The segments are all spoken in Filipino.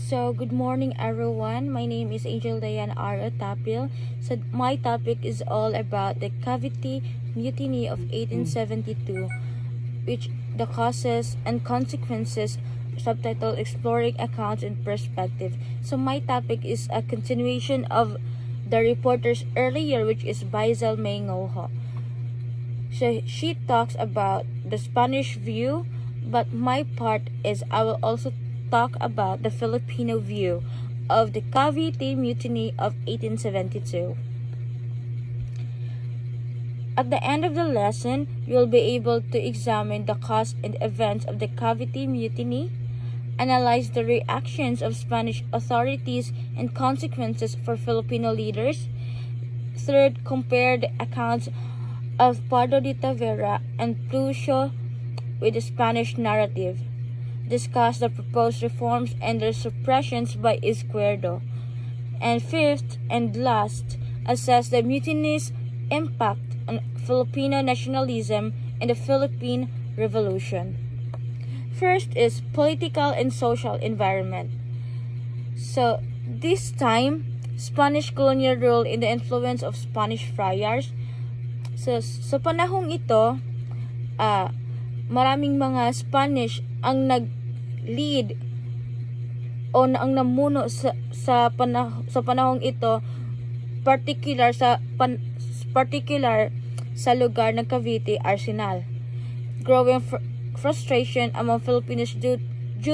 So, good morning everyone. My name is Angel Dayan R. Tapil. So, my topic is all about the Cavite Mutiny of 1872, which the causes and consequences, subtitle Exploring Accounts in Perspective. So, my topic is a continuation of the reporter's earlier, which is Baisel Mengoho. So, she talks about the Spanish view, but my part is I will also talk about the Filipino view of the Cavite Mutiny of 1872. At the end of the lesson, you'll be able to examine the cause and events of the Cavite Mutiny, analyze the reactions of Spanish authorities and consequences for Filipino leaders. Third, compare the accounts of Pardo de Tavera and Plucio with the Spanish narrative. Discuss the proposed reforms and their suppressions by Izquierdo. And fifth and last, assess the mutiny's impact on Filipino nationalism and the Philippine Revolution. First is political and social environment. So, this time, Spanish colonial rule in the influence of Spanish friars. So, sa panahong ito, maraming mga Spanish ang nag-lead o ang namuno sa panahong ito, particular sa lugar ng Cavite Arsenal. Growing frustration among Filipinos due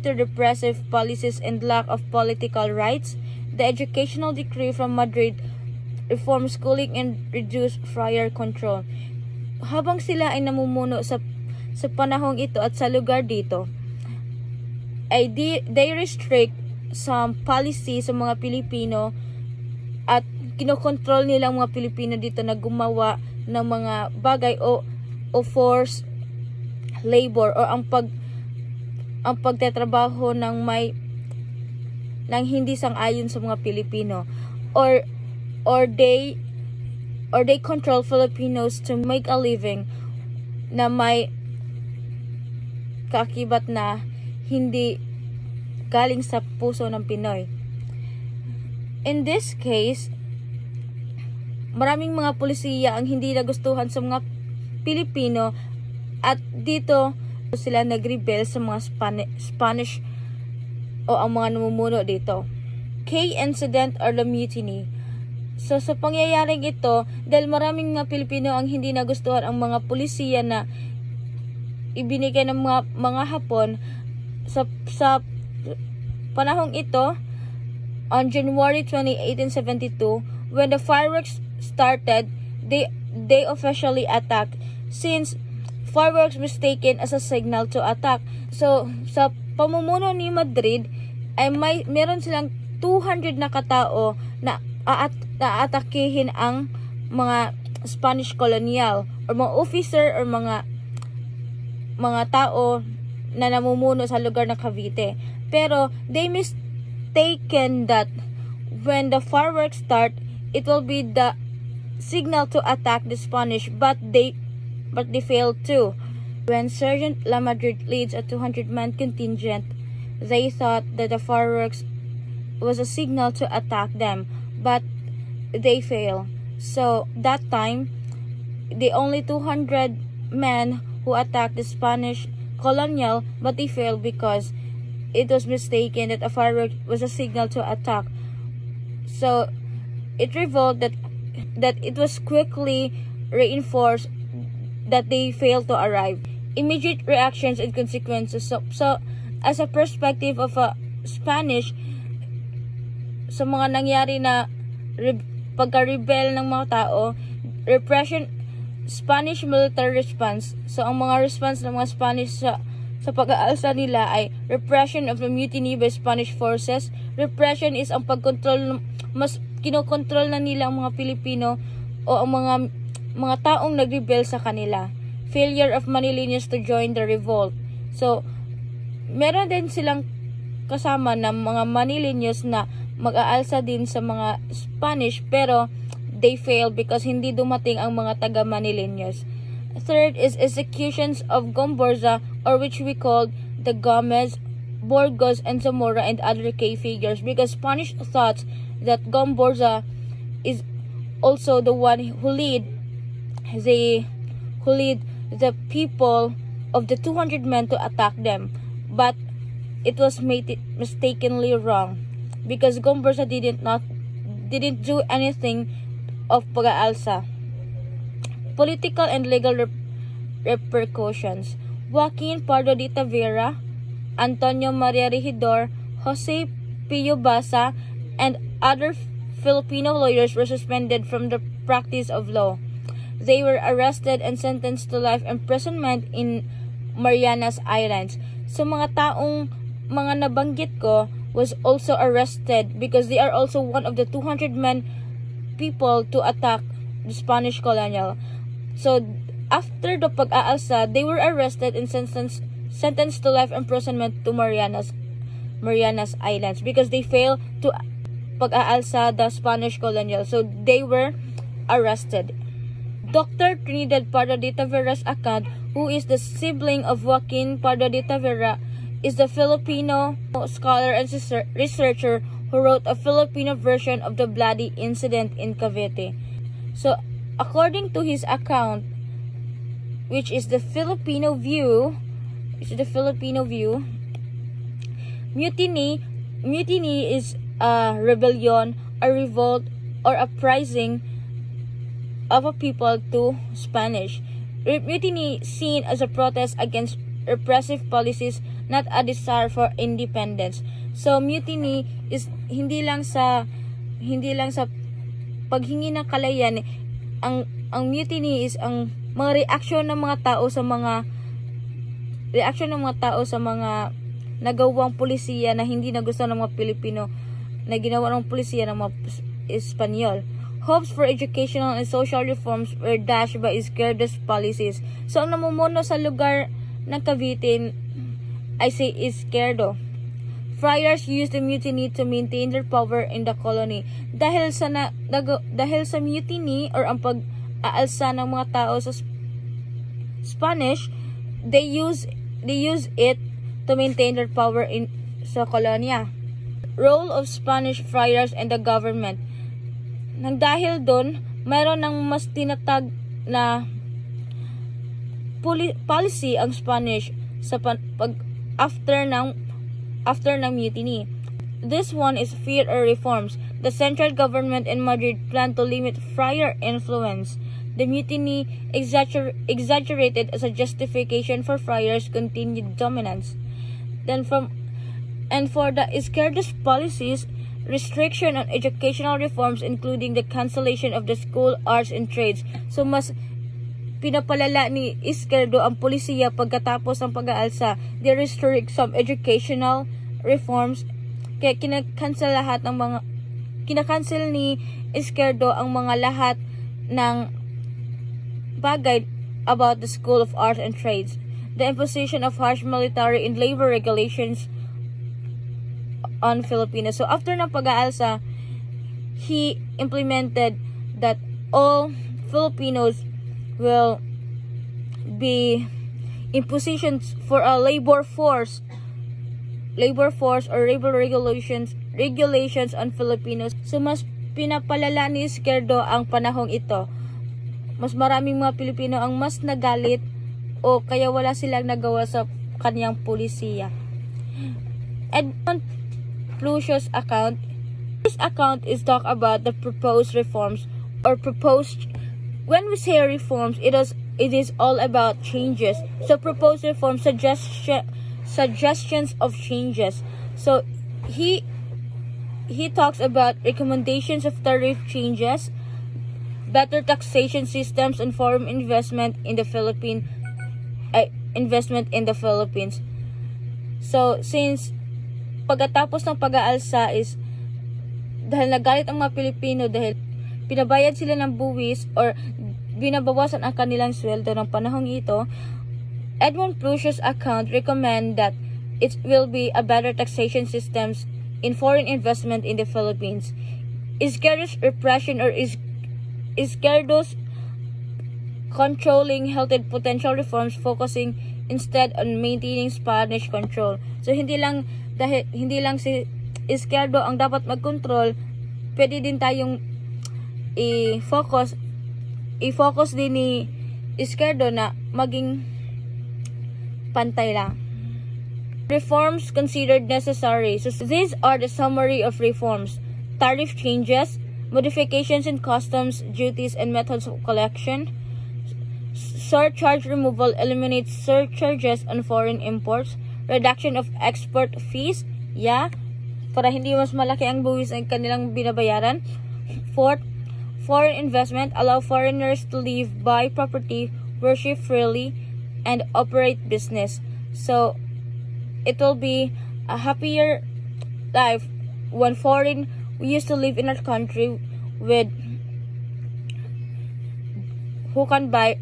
to repressive policies and lack of political rights, the educational decree from Madrid reformed schooling and reduced friar control. Habang sila ay namumuno sa panahong ito at sa lugar dito, ay they restrict some policy sa mga Pilipino at kinokontrol nila ang mga Pilipino dito na gumawa ng mga bagay o forced labor o ang pagtatrabaho ng hindi sang-ayon sa mga Pilipino, or they control Filipinos to make a living na may kaakibat na hindi galing sa puso ng Pinoy. In this case, maraming mga pulisiya ang hindi nagustuhan sa mga Pilipino at dito sila nagrebel sa mga Spanish o ang mga namumuno dito. Key incident or the mutiny. So sa pangyayaring ito, dahil maraming mga Pilipino ang hindi nagustuhan ang mga pulisiya na ibinigay ng mga Hapon sa panahong ito, on January 20, 1872, when the fireworks started, they officially attacked, since fireworks was taken as a signal to attack. So sa pamumuno ni Madrid ay meron silang 200 na katao na aatakihin ang mga Spanish colonial or mga officer or mga tao na namumuno sa lugar ng Cavite. Pero they mistaken that when the fireworks start, it will be the signal to attack the Spanish, but they failed too. When Sergeant Lamadrid leads a 200-man contingent, they thought that the fireworks was a signal to attack them, but they failed. So that time, the only 200 men who attacked the Spanish colonial, but they failed because it was mistaken that a firework was a signal to attack. So it revealed that it was quickly reinforced that they failed to arrive. Immediate reactions and consequences. So as a perspective of a Spanish, sa mga nangyari na pagka-rebel ng mga tao, repression, Spanish military response. So ang mga response ng mga Spanish sa pag-aalsa nila ay repression of the mutiny by Spanish forces. Repression is ang pagkontrol, mas kinokontrol na nila ang mga Pilipino o ang mga taong nagrebel sa kanila. Failure of Manileños to join the revolt. So meron din silang kasama ng mga Manileños na mag-aalsa din sa mga Spanish, pero they failed because hindi dumating ang mga taga Manileños. Third is executions of Gomburza, or which we called the Gomez Burgos and Zamora and other key figures, because Spanish thought that Gomburza is also the one who lead the people of the 200 men to attack them. But it was mistakenly wrong, because Gomburza didn't do anything of pag-aalsa. Political and legal repercussions. Joaquin Pardo de Tavera, Antonio Maria Regidor, Jose Pio Basa, and other Filipino lawyers were suspended from the practice of law. They were arrested and sentenced to life imprisonment in Marianas Islands. So mga nabanggit ko was also arrested because they are also one of the 200 men people to attack the Spanish colonial. So after the pag-aalsa, they were arrested and sentenced to life imprisonment to Marianas Islands because they failed to pag-aalsa the Spanish colonial. So they were arrested. Dr. Trinidad Pardo de Tavera's account, who is the sibling of Joaquin Pardo de Tavera, is the Filipino scholar and researcher who wrote a Filipino version of the bloody incident in Cavite. So, according to his account, which is the Filipino view, mutiny is a rebellion, a revolt, or uprising of a people to Spanish. Mutiny seen as a protest against repressive policies, not a desire for independence. So mutiny is hindi lang sa paghingi ng kalayan. Ang mutiny is ang mga reaksyon ng mga tao sa mga nagawang pulisiya na hindi nagustuhan ng mga Pilipino, na ginawa ng pulisiya ng mga Espanyol. Hopes for educational and social reforms were dashed by Izquierdo's policies. So, ang namumuno sa lugar ng Cavite ay si Izquierdo. Friars used the mutiny to maintain their power in the colony. Dahil sa mutiny or ang pag-aalsa ng mga tao sa Spanish, they use it to maintain their power sa kolonya. Role of Spanish friars and the government. Nang dahil doon, mayroon ng mas tinatag na policy ang Spanish sa after ng mutiny. This one is fear or reforms. The central government in Madrid planned to limit friar influence. The mutiny exaggerated as a justification for friars' continued dominance. For the Izquierdo's policies, restriction on educational reforms including the cancellation of the school, arts, and trades. So, mas pinapalala ni Izquierdo ang polisiya pagkatapos ng pag-aalsa. They restrict some educational reforms. Kaya kinakancel ni Izquierdo ang mga lahat ng bagay about the School of Arts and Trades. The imposition of harsh military and labor regulations on Filipinos. So after ng pag-aalsa, he implemented that all Filipinos will be in positions for a labor force or labor regulations on Filipinos. So mas pinapalala ni Izquierdo ang panahong ito. Mas maraming mga Pilipino ang mas nagalit o kaya wala silang nagawa sa kaniyang pulisiya. Edmond Plusio's account. This account is talk about the proposed reforms or proposed. When we say reforms, it is all about changes. So proposed reforms, suggestions of changes. So he talks about recommendations of tariff changes, better taxation systems, and foreign investment in the Philippines. So since pagkatapos ng pag-aalsa is dahil nagalit ang mga Pilipino dahil pinabayad sila ng buwis or binabawasan ang kanilang sweldo ng panahong ito, Edmond Plusio's account recommend that it will be a better taxation systems in foreign investment in the Philippines. Izquierdo's repression or Izquierdo's controlling halted potential reforms focusing instead on maintaining Spanish control. So hindi lang si Izquierdo ang dapat mag-control, pwede din tayong i-focus din ni Izquierdo na maging pantay lang. Reforms considered necessary. So these are the summary of reforms. Tariff changes, modifications in customs, duties, and methods of collection. Surcharge removal eliminates surcharges on foreign imports. Reduction of export fees. Para hindi mas malaki ang buwis ang kanilang binabayaran. Fourth, foreign investment. Allow foreigners to live, buy property, worship freely, and operate business. So, it will be a happier life when foreign we used to live in our country with who can buy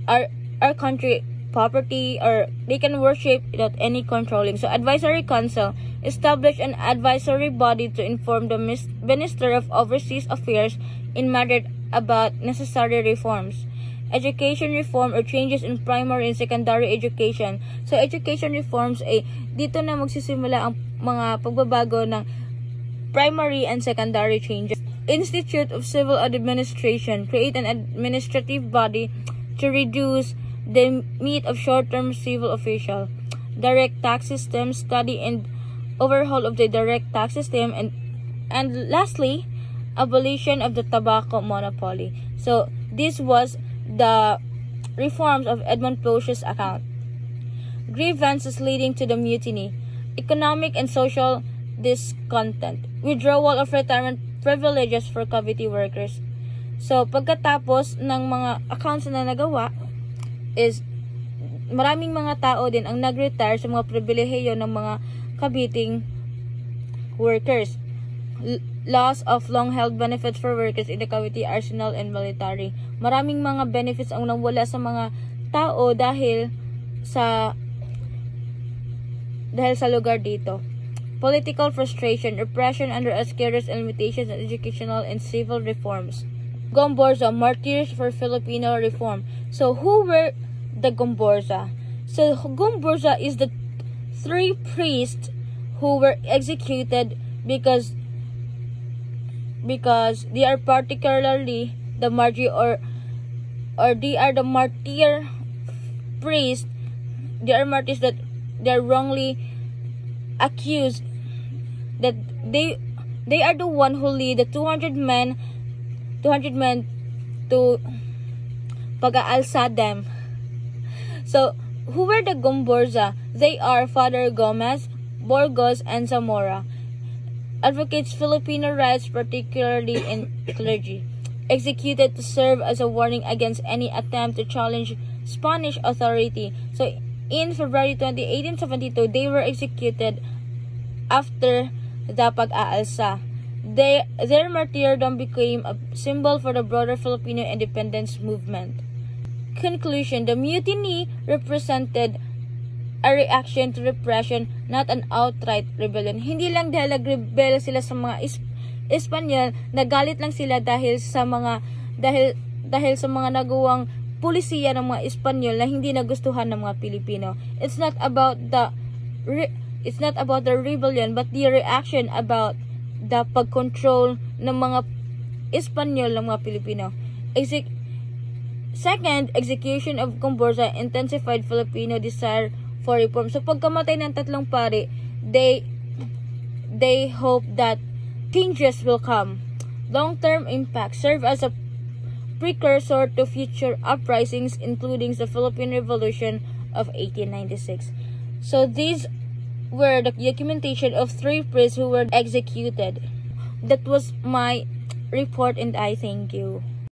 our country property, or they can worship without any controlling. So advisory council establish an advisory body to inform the Minister of Overseas Affairs in matter about necessary reforms. Education reform or changes in primary and secondary education. So, education reforms dito na magsisimula ang mga pagbabago ng primary and secondary changes. Institute of Civil Administration. Create an administrative body to reduce the meat of short-term civil official. Direct tax system. Study and overhaul of the direct tax system. And lastly, abolition of the tobacco monopoly. So, this was the reforms of Edmund Pocia's account. Grievances leading to the mutiny. Economic and social discontent. Withdrawal of retirement privileges for Cavite workers. So, pagkatapos ng mga accounts na nagawa, is maraming mga tao din ang nag-retire sa mga pribilehiyo ng mga Caviting workers. Loss of long-held benefits for workers in the Cavite Arsenal and Military. Maraming mga benefits ang nawala sa mga tao dahil sa lugar dito. Political frustration, repression under Izquierdo's limitations on educational and civil reforms. Gomborza, martyrs for Filipino reform. So, who were the Gomborza? So, Gomborza is the 3 priests who were executed because they are particularly the martyr or they are the martyr priests. They are martyrs that they are wrongly accused that they are the one who lead the 200 men to pag-aalsa them. So, who were the Gomborza? They are Father Gomez, Burgos, and Zamora. Advocates Filipino rights, particularly in clergy. Executed to serve as a warning against any attempt to challenge Spanish authority. So, in February 20, 1872, they were executed after the pag-aalsa. Their martyrdom became a symbol for the broader Filipino independence movement. Conclusion: the mutiny represented a reaction to repression, not an outright rebellion. Hindi lang dahil nag-rebel sila sa mga Espanyol, nagalit lang sila dahil sa mga nagawang pulisiya ng mga Espanyol na hindi nagustuhan ng mga Pilipino. It's not about the rebellion, but the reaction about the pag-control ng mga Espanyol ng mga Pilipino. Second, execution of Gomborza intensified Filipino desire for reform. So, pagkamatay ng tatlong pari, they hope that changes will come. Long-term impact serve as a precursor to future uprisings, including the Philippine Revolution of 1896. So, these were the documentation of 3 priests who were executed. That was my report, and I thank you.